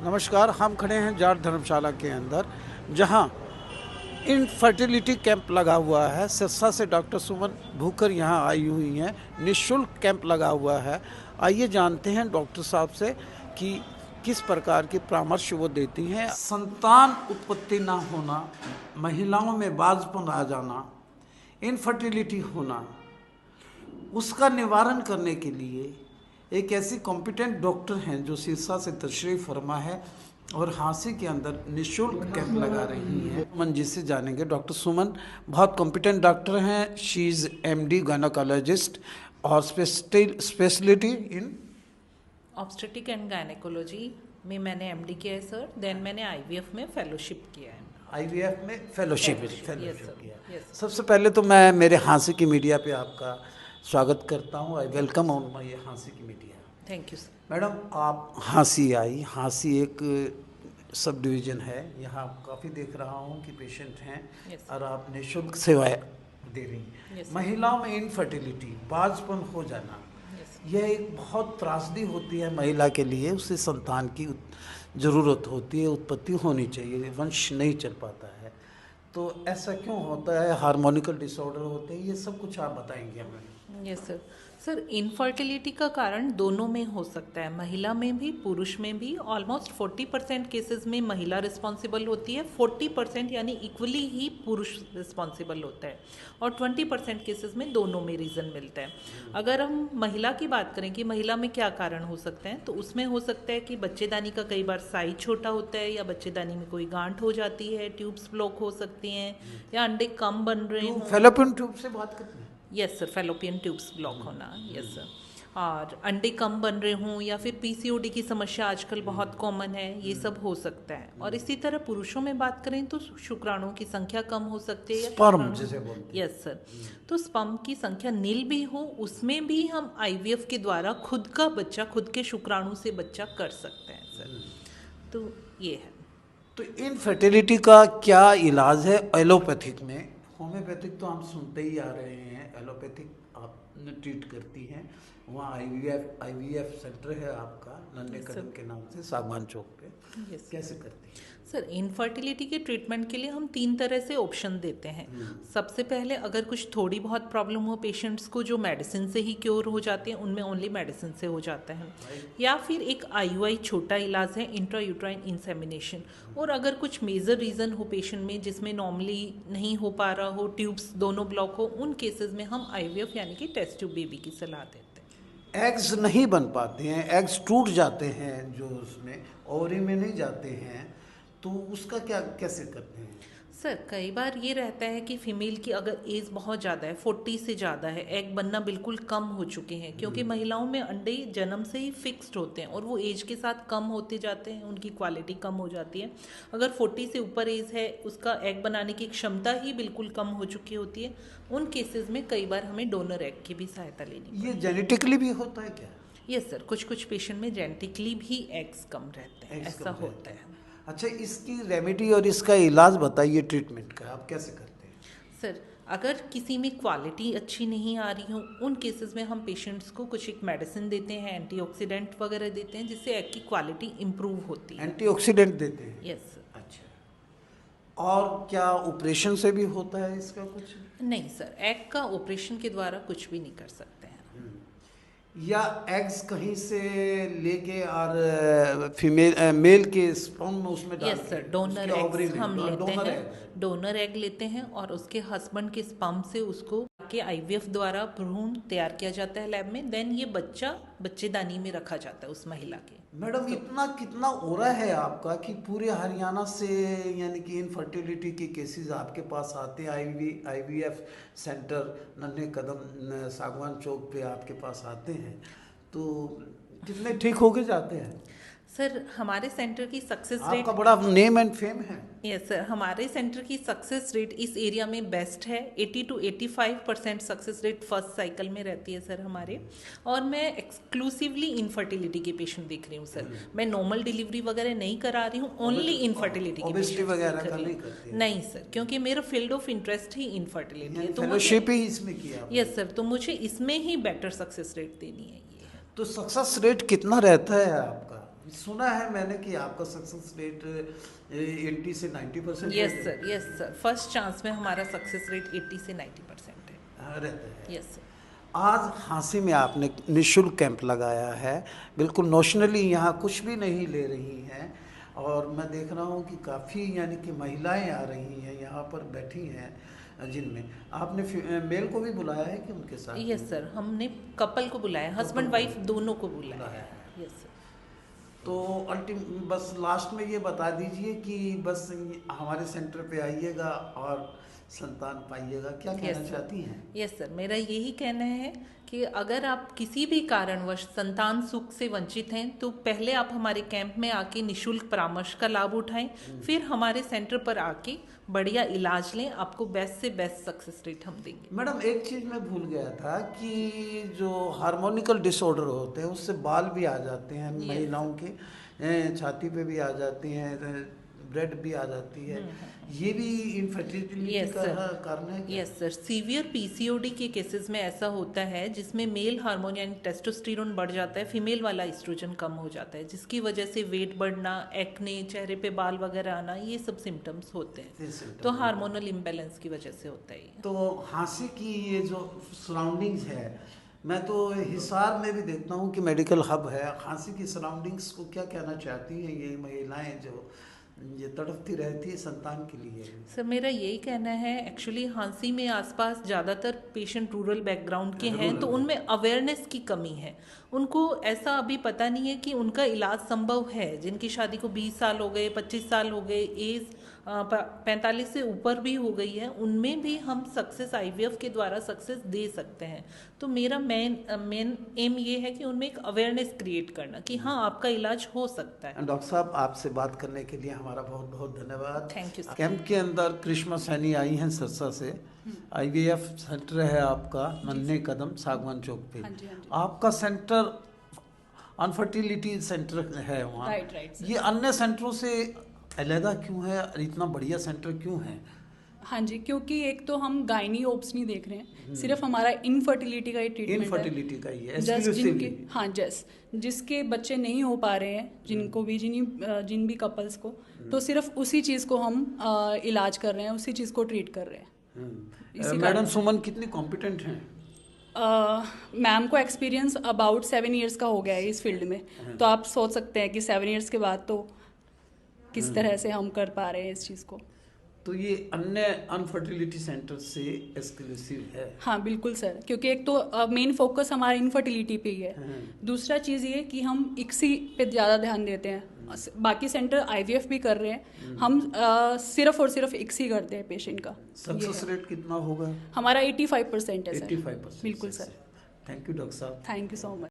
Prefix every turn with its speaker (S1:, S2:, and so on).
S1: नमस्कार। हम खड़े हैं जाट धर्मशाला के अंदर, जहां इनफर्टिलिटी कैंप लगा हुआ है। सिरसा से डॉक्टर सुमन भूकर यहां आई हुई हैं। निःशुल्क कैंप लगा हुआ है। आइए जानते हैं डॉक्टर साहब से कि किस प्रकार की परामर्श वो देती हैं। संतान उत्पत्ति ना होना, महिलाओं में बाझपन आ जाना, इनफर्टिलिटी होना, उसका निवारण करने के लिए एक ऐसी कॉम्पिटेंट डॉक्टर हैं जो सिरसा से तशरीफ फरमा है और हांसी के अंदर निःशुल्क कैंप लगा रही हैं। सुमन जी से जानेंगे। डॉक्टर सुमन बहुत कॉम्पिटेंट डॉक्टर हैं। शी इज़ MD गायनोकोलॉजिस्ट और speciality in
S2: obstetric and gynaecology में मैंने एमडी किया है सर। देन मैंने आईवीएफ में फेलोशिप किया है।
S1: IVF में फेलोशिप
S2: Yes,
S1: किया।
S2: yes, sir.
S1: सबसे पहले तो मैं मेरे हांसी की मीडिया पे आपका स्वागत करता हूँ। I welcome on my Hansi की media.
S2: Thank you sir.
S1: Madam, आप हांसी आई, हांसी एक सब डिवीज़न है। यहाँ काफ़ी देख रहा हूँ कि पेशेंट हैं।
S2: Yes.
S1: और आप निःशुल्क सेवाएं दे रही हैं।
S2: Yes.
S1: महिलाओं में इनफर्टिलिटी, बाझपन हो जाना,
S2: Yes.
S1: यह एक बहुत त्रासदी होती है महिला के लिए। उसे संतान की ज़रूरत होती है, उत्पत्ति होनी चाहिए, वंश नहीं चल पाता है। तो ऐसा क्यों होता है? हार्मोनिकल डिसऑर्डर होते हैं, ये सब कुछ आप बताएंगे हमें।
S2: Yes sir. सर इनफर्टिलिटी का कारण दोनों में हो सकता है, महिला में भी पुरुष में भी। ऑलमोस्ट 40% केसेस में महिला रिस्पॉन्सिबल होती है, 40% यानी इक्वली ही पुरुष रिस्पॉन्सिबल होता है, और 20% केसेस में दोनों में रीज़न मिलता है। अगर हम महिला की बात करें कि महिला में क्या कारण हो सकते हैं, तो उसमें हो सकता है कि बच्चेदानी का कई बार साइज छोटा होता है, या बच्चेदानी में कोई गांठ हो जाती है, ट्यूब्स ब्लॉक हो सकती हैं, या अंडे कम बन रहे हों।
S1: फेलोपियन ट्यूब से बात करते हैं।
S2: Yes sir, fallopian tubes block होना। Yes sir. और अंडे कम बन रहे हों, या फिर पीसीओडी की समस्या आजकल बहुत कॉमन है, ये सब हो सकता है। और इसी तरह पुरुषों में बात करें तो शुक्राणुओं की संख्या कम हो सकती है, या
S1: स्पर्म जिसे बोलते हैं।
S2: Yes sir. तो स्पर्म की संख्या नील भी हो, उसमें भी हम आईवीएफ के द्वारा खुद का बच्चा, खुद के शुक्राणु से बच्चा कर सकते हैं सर। तो ये है।
S1: तो इनफर्टिलिटी का क्या इलाज है एलोपैथिक में? होम्योपैथिक तो हम सुनते ही आ रहे हैं, एलोपैथिक आप ट्रीट करती हैं। वहाँ IVF सेंटर है आपका, नन्हे
S2: Yes,
S1: कदम
S2: sir.
S1: के नाम से, सागवान चौक पे।
S2: Yes.
S1: कैसे करती हैं?
S2: सर इनफर्टिलिटी के ट्रीटमेंट के लिए हम 3 तरह से ऑप्शन देते हैं। सबसे पहले अगर कुछ थोड़ी बहुत प्रॉब्लम हो पेशेंट्स को, जो मेडिसिन से ही क्योर हो जाते हैं, उनमें ओनली मेडिसिन से हो जाता है। या फिर एक IUI छोटा इलाज है, इंट्रा यूट्राइन इंसेमिनेशन। और अगर कुछ मेजर रीज़न हो पेशेंट में जिसमें नॉर्मली नहीं हो पा रहा हो, ट्यूब्स दोनों ब्लॉक हो, उन केसेस में हम IVF यानी कि टेस्ट ट्यूब बेबी की सलाह देते हैं।
S1: एग्स नहीं बन पाते हैं, एग्स टूट जाते हैं, जो उसमें ओवरी में नहीं जाते हैं, तो उसका क्या कैसे करते हैं?
S2: सर कई बार ये रहता है कि फीमेल की अगर एज बहुत ज़्यादा है, 40 से ज़्यादा है, एग बनना बिल्कुल कम हो चुके हैं, क्योंकि महिलाओं में अंडे जन्म से ही फिक्स्ड होते हैं और वो एज के साथ कम होते जाते हैं, उनकी क्वालिटी कम हो जाती है। अगर 40 से ऊपर एज है, उसका एग बनाने की क्षमता ही बिल्कुल कम हो चुकी होती है, उन केसेस में कई बार हमें डोनर एग की भी सहायता लेनी।
S1: ये जेनेटिकली भी होता है क्या?
S2: यस सर, कुछ कुछ पेशेंट में जेनेटिकली भी एग्स कम रहते हैं, ऐसा होता है।
S1: अच्छा, इसकी रेमेडी और इसका इलाज बताइए, ट्रीटमेंट का आप कैसे करते हैं?
S2: सर अगर किसी में क्वालिटी अच्छी नहीं आ रही हो, उन केसेस में हम पेशेंट्स को कुछ एक मेडिसिन देते हैं, एंटीऑक्सीडेंट वगैरह देते हैं, जिससे एग की क्वालिटी इम्प्रूव होती है।
S1: एंटीऑक्सीडेंट देते हैं?
S2: Yes sir.
S1: अच्छा। और क्या ऑपरेशन से भी होता है इसका कुछ?
S2: नहीं सर, एग का ऑपरेशन के द्वारा कुछ भी नहीं कर सकते हैं।
S1: या एग्स कहीं से लेके और फीमेल मेल के स्पर्म में उसमें डाल
S2: यस सर, डोनर एग हम लेते हैं, डोनर एग लेते हैं, और उसके हस्बैंड के स्पर्म से उसको के IVF द्वारा भ्रूण तैयार किया जाता है लैब में। देन ये बच्चा बच्चेदानी में रखा जाता है उस महिला के।
S1: मैडम, इतना कितना ओरा है आपका कि पूरे हरियाणा से यानी कि इनफर्टिलिटी के केसेस आपके पास आते हैं? IVF सेंटर नन्हे कदम सागवान चौक पे आपके पास आते हैं, तो कितने ठीक होके जाते हैं?
S2: सर हमारे सेंटर की सक्सेस रेट,
S1: आपका बड़ा नेम एंड फेम है।
S2: यस सर, हमारे सेंटर की सक्सेस रेट इस एरिया में बेस्ट है। 80 to 85% success rate first cycle में रहती है सर हमारे। और मैं एक्सक्लूसिवली इनफर्टिलिटी के पेशेंट देख रही हूँ सर। मैं नॉर्मल डिलीवरी वगैरह नहीं करा रही हूँ, ओनली इनफर्टिलिटी के
S1: ओबेसिटी
S2: पेशेंट
S1: वगैरह
S2: देख
S1: का
S2: रही
S1: नहीं
S2: हूँ।
S1: करती?
S2: नहीं सर, क्योंकि मेरा field of interest he infertility है, तो
S1: फेलोशिप ही इसमें किया?
S2: यस सर, तो मुझे इसमें ही बेटर सक्सेस रेट देनी है। ये है।
S1: तो सक्सेस रेट कितना रहता है आपका? सुना है मैंने कि आपका सक्सेस रेट 80 से 90%
S2: यस सर फर्स्ट चांस में हमारा सक्सेस रेट 80 से 90% है।
S1: रहता है।
S2: Yes sir.
S1: आज हांसी में आपने निःशुल्क कैंप लगाया है, बिल्कुल नॉशनली यहाँ कुछ भी नहीं ले रही हैं, और मैं देख रहा हूँ कि काफ़ी यानी कि महिलाएं आ रही हैं यहाँ पर बैठी हैं, जिनमें आपने मेल को भी बुलाया है कि उनके साथ?
S2: यस सर, हमने कपल को बुलाया, हस्बैंड वाइफ दोनों को बुलाया है। Yes sir.
S1: तो बस लास्ट में ये बता दीजिए कि बस हमारे सेंटर पे आइएगा और संतान पाइएगा, क्या कहना चाहती हैं?
S2: यस सर, मेरा यही कहना है कि अगर आप किसी भी कारणवश संतान सुख से वंचित हैं तो पहले आप हमारे कैंप में आके निशुल्क परामर्श का लाभ उठाएं, फिर हमारे सेंटर पर आके बढ़िया इलाज लें, आपको बेस्ट से बेस्ट सक्सेस रेट हम देंगे।
S1: मैडम एक चीज़ मैं भूल गया था कि जो हार्मोनिकल डिसऑर्डर होते हैं उससे बाल भी आ जाते हैं महिलाओं के, छाती पे भी आ जाती हैं, ब्रेड भी आ जाती है, ये भी इनफर्टिलिटी का कारण है क्या?
S2: यस सर, सीवियर पीसीओडी के केसेस में ऐसा होता है जिसमें मेल हार्मोन यानी टेस्टोस्टेरोन बढ़ जाता है, फीमेल वाला एस्ट्रोजन कम हो जाता है, जिसकी वजह से वेट बढ़ना, एक्ने, चेहरे पे बाल वगैरह आना, ये सब सिम्टम्स होते हैं। तो हार्मोनल इम्बैलेंस की वजह से होता है।
S1: तो हांसी की ये जो सराउंडिंग्स है, मैं तो हिसार में भी देखता हूँ कि मेडिकल हब है, हांसी की सराउंडिंग्स को क्या कहना चाहती हैं ये महिलाएं जो ये तड़पती रहती है संतान के लिए?
S2: सर मेरा यही कहना है, एक्चुअली हांसी में आसपास ज़्यादातर पेशेंट रूरल बैकग्राउंड के हैं, तो उनमें अवेयरनेस की कमी है। उनको ऐसा अभी पता नहीं है कि उनका इलाज संभव है। जिनकी शादी को 20 साल हो गए, 25 साल हो गए, एज 45 से ऊपर भी हो गई है, उनमें भी हम सक्सेस आईवीएफ के द्वारा सक्सेस दे सकते हैं। तो मेरा मेन एम ये है कि उनमें एक अवेयरनेस क्रिएट करना कि हाँ आपका इलाज हो सकता है।
S1: डॉक्टर साहब, आपसे बात करने के लिए हमारा बहुत बहुत धन्यवाद।
S2: Thank you.
S1: कैंप के अंदर करिश्मा सैनी आई हैं सिरसा से, आईवीएफ सेंटर है आपका नन्हे कदम सागवान चौक पे।
S3: हाँ जी, हाँ जी।
S1: आपका सेंटर अनफर्टिलिटी सेंटर है वहाँ,
S3: राइट
S1: ये अन्य सेंटरों से अलहदा क्यों है, इतना बढ़िया सेंटर क्यों है?
S3: हाँ जी, क्योंकि एक तो हम गायनी ओप्स नहीं देख रहे हैं, सिर्फ हमारा इनफर्टिलिटी का ही ट्रीटमेंट है।
S1: इनफर्टिलिटी का ही है
S3: जस्ट जिनके
S1: exclusively।
S3: जिसके बच्चे नहीं हो पा रहे हैं, जिनको भी जिन भी कपल्स को, तो सिर्फ उसी चीज़ को हम इलाज कर रहे हैं, उसी चीज़ को ट्रीट कर रहे हैं।
S1: मैडम सुमन कितनी कॉम्पिटेंट हैं?
S3: मैम को एक्सपीरियंस अबाउट 7 ईयर्स का हो गया है इस फील्ड में, तो आप सोच सकते हैं कि 7 ईयर्स के बाद तो किस तरह से हम कर पा रहे हैं इस चीज़ को।
S1: तो ये अन्य अनफर्टिलिटी सेंटर से एक्सक्लूसिव है?
S3: हाँ बिल्कुल सर, क्योंकि एक तो मेन फोकस हमारा इनफर्टिलिटी पे ही है। दूसरा चीज़ ये कि हम इक्सी पे ज़्यादा ध्यान देते हैं। बाकी सेंटर आईवीएफ भी कर रहे हैं, हम सिर्फ और सिर्फ इक्सी करते हैं पेशेंट का।
S1: सक्सेस रेट कितना होगा?
S3: हमारा 85% है सर।
S1: 85%।
S3: बिल्कुल सर।
S1: थैंक यू डॉक्टर साहब।
S3: Thank you so much.